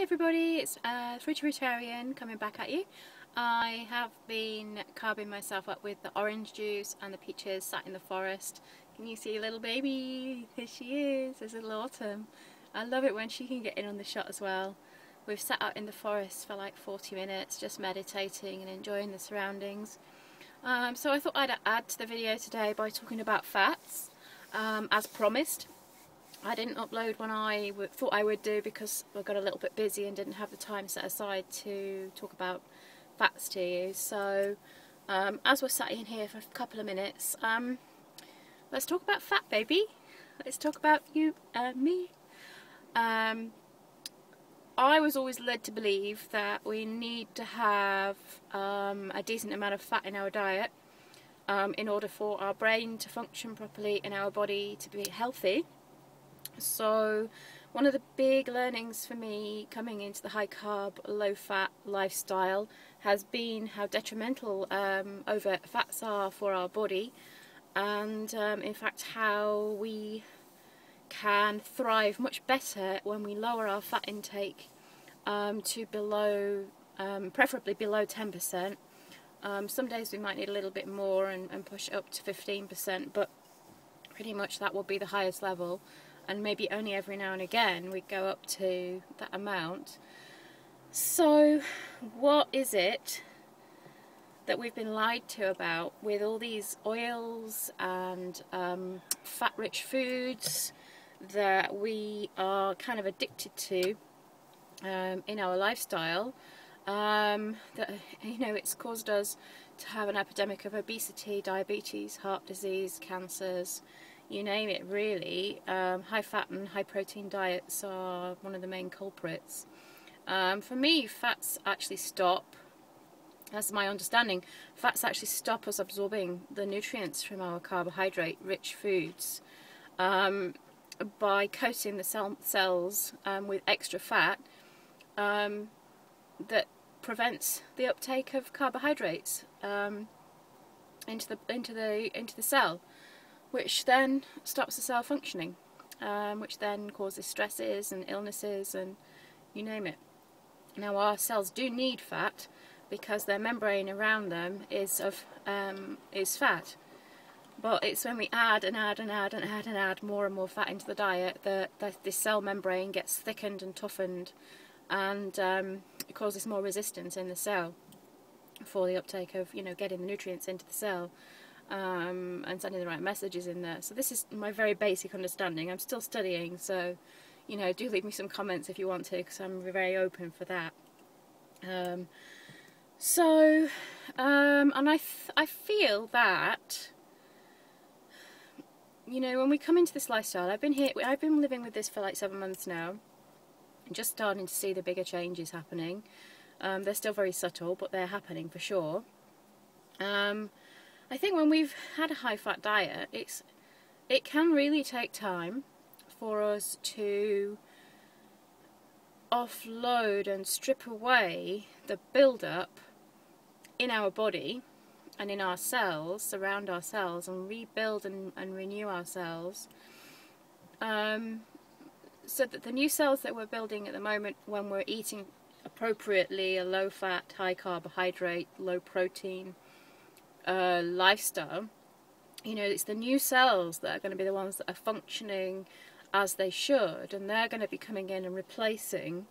everybody, it's Fruitarian coming back at you. I have been carving myself up with the orange juice and the peaches sat in the forest. Can you see little baby? Here she is, there's little Autumn. I love it when she can get in on the shot as well. We've sat out in the forest for like 40 minutes just meditating and enjoying the surroundings. So I thought I'd add to the video today by talking about fats, as promised. I didn't upload when I thought I would do because I got a little bit busy and didn't have the time set aside to talk about fats to you. So as we're sat in here for a couple of minutes, let's talk about fat, baby. Let's talk about you and me. I was always led to believe that we need to have a decent amount of fat in our diet in order for our brain to function properly and our body to be healthy. So one of the big learnings for me coming into the high carb, low fat lifestyle has been how detrimental overt fats are for our body, and in fact how we can thrive much better when we lower our fat intake to below, preferably below 10%. Some days we might need a little bit more and push it up to 15%, but pretty much that will be the highest level. And maybe only every now and again we go up to that amount. So what is it that we've been lied to about with all these oils and fat-rich foods that we are kind of addicted to in our lifestyle, that, you know, it's caused us to have an epidemic of obesity, diabetes, heart disease, cancers, you name it really. High fat and high protein diets are one of the main culprits. For me, fats actually stop, that's my understanding, fats actually stop us absorbing the nutrients from our carbohydrate rich foods by coating the cells with extra fat that prevents the uptake of carbohydrates into the cell, which then stops the cell functioning, which then causes stresses and illnesses and you name it. Now our cells do need fat because their membrane around them is fat, but it's when we add and add more and more fat into the diet that this cell membrane gets thickened and toughened, and it causes more resistance in the cell for the uptake of, you know, getting the nutrients into the cell. And sending the right messages in there. So this is my very basic understanding. I'm still studying, so, you know, do leave me some comments if you want to, because I'm very open for that. And I feel that, you know, when we come into this lifestyle, I've been living with this for like 7 months now, and just starting to see the bigger changes happening. They're still very subtle, but they're happening for sure. I think when we've had a high-fat diet, it can really take time for us to offload and strip away the build-up in our body and in our cells, surround our cells, and rebuild and renew our cells, so that the new cells that we're building at the moment, when we're eating appropriately a low-fat, high-carbohydrate, low-protein lifestyle, you know, it's the new cells that are going to be the ones that are functioning as they should, and they're going to be coming in and replacing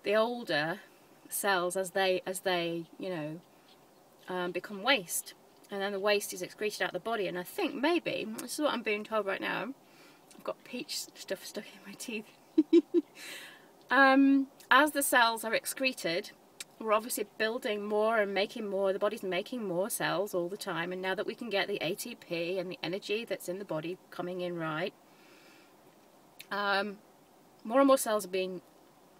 the older cells as they you know, become waste, and then the waste is excreted out of the body. And I think maybe, this is what I'm being told right now, I've got peach stuff stuck in my teeth, as the cells are excreted, we're obviously building more and making more, the body's making more cells all the time, and now that we can get the ATP and the energy that's in the body coming in right, more and more cells are being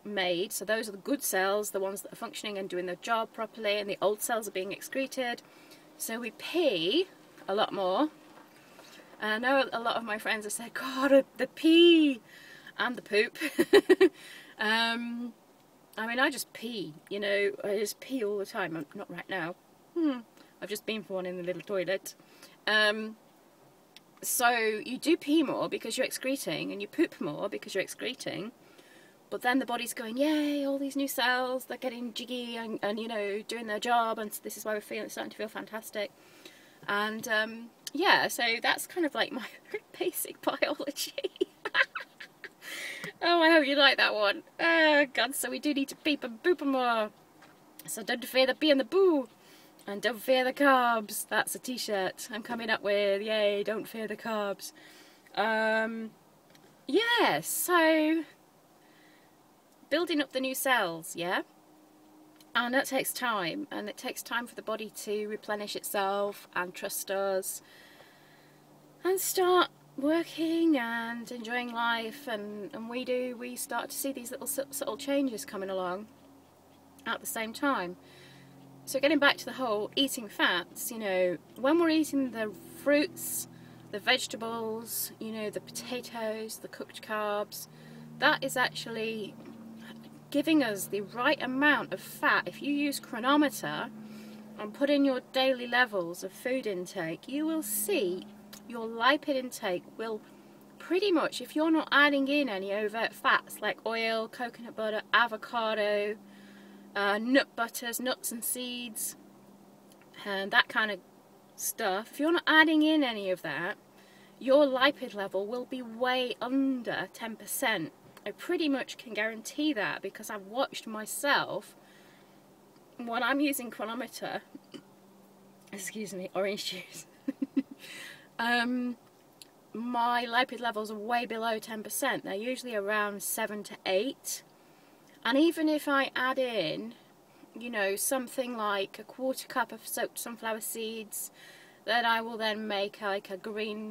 made. So those are the good cells, the ones that are functioning and doing their job properly, and the old cells are being excreted. So we pee a lot more. And I know a lot of my friends have said, God, the pee and the poop. I mean, I just pee, you know, I just pee all the time. Not right now. I've just been for one in the little toilet. So you do pee more because you're excreting, and you poop more because you're excreting, But then the body's going, yay, all these new cells, they're getting jiggy and you know, doing their job, and this is why we're starting to feel fantastic. And yeah, so that's kind of like my basic biology. Oh, I hope you like that one. Oh God, so we do need to beep and boop more. So don't fear the bee and the boo, and don't fear the carbs. That's a t-shirt I'm coming up with. Yay, don't fear the carbs. Yeah, so building up the new cells, yeah? And that takes time, and it takes time for the body to replenish itself and trust us and start working and enjoying life, and we start to see these little subtle changes coming along at the same time. So getting back to the whole eating fats, you know, when we're eating the fruits, the vegetables, you know, the potatoes, the cooked carbs, that is actually giving us the right amount of fat. If you use chronometer and put in your daily levels of food intake, you will see your lipid intake will pretty much, if you're not adding in any overt fats like oil, coconut butter, avocado, nut butters, nuts and seeds, and that kind of stuff, if you're not adding in any of that, your lipid level will be way under 10%. I pretty much can guarantee that, because I've watched myself when I'm using chronometer, excuse me, orange juice, my lipid levels are way below 10%. They're usually around 7 to 8. And even if I add in, you know, something like a 1/4 cup of soaked sunflower seeds that I will then make like a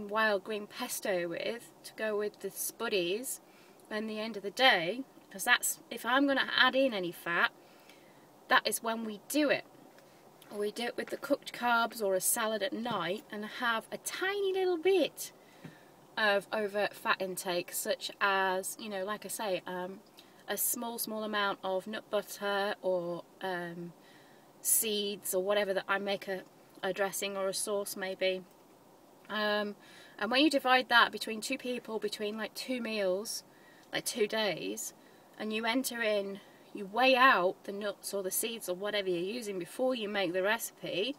wild green pesto with, to go with the spuddies at the end of the day, because that's, if I'm going to add in any fat, that is when we do it. We do it with the cooked carbs or a salad at night, and have a tiny little bit of overt fat intake, such as, you know, like I say, a small amount of nut butter or seeds or whatever that I make a dressing or a sauce maybe. And when you divide that between 2 people, between like 2 meals, like 2 days, and you enter in, you weigh out the nuts or the seeds or whatever you're using before you make the recipe,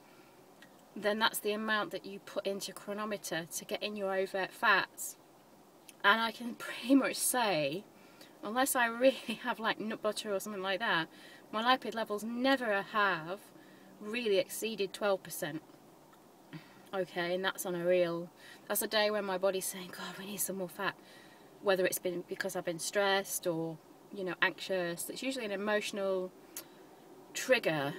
then that's the amount that you put into chronometer to get in your overt fats. And I can pretty much say, unless I really have like nut butter or something like that, my lipid levels never have really exceeded 12%. Okay, and that's on a real, that's a day when my body's saying, God, we need some more fat. Whether it's been because I've been stressed or, you know, anxious. It's usually an emotional trigger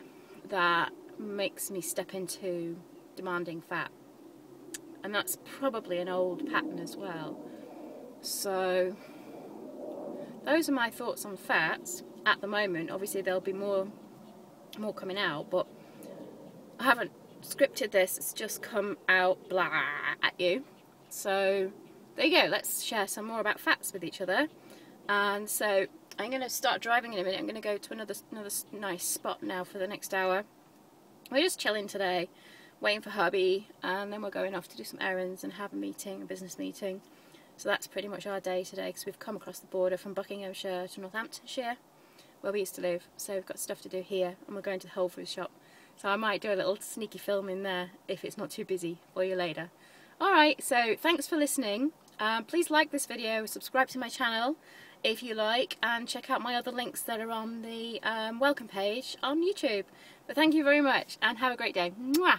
that makes me step into demanding fat. And that's probably an old pattern as well. So those are my thoughts on fats at the moment. Obviously there'll be more coming out, but I haven't scripted this, it's just come out blah at you. So there you go, let's share some more about fats with each other. And so I'm going to start driving in a minute. I'm going to go to another nice spot now for the next hour. We're just chilling today, waiting for hubby, and then we're going off to do some errands and have a meeting, a business meeting. So that's pretty much our day today, because we've come across the border from Buckinghamshire to Northamptonshire, where we used to live. So we've got stuff to do here, and we're going to the Whole Foods shop. So I might do a little sneaky film in there if it's not too busy for you later. Alright, so thanks for listening. Please like this video, subscribe to my channel if you like, and check out my other links that are on the welcome page on YouTube. But thank you very much, and have a great day. Mwah!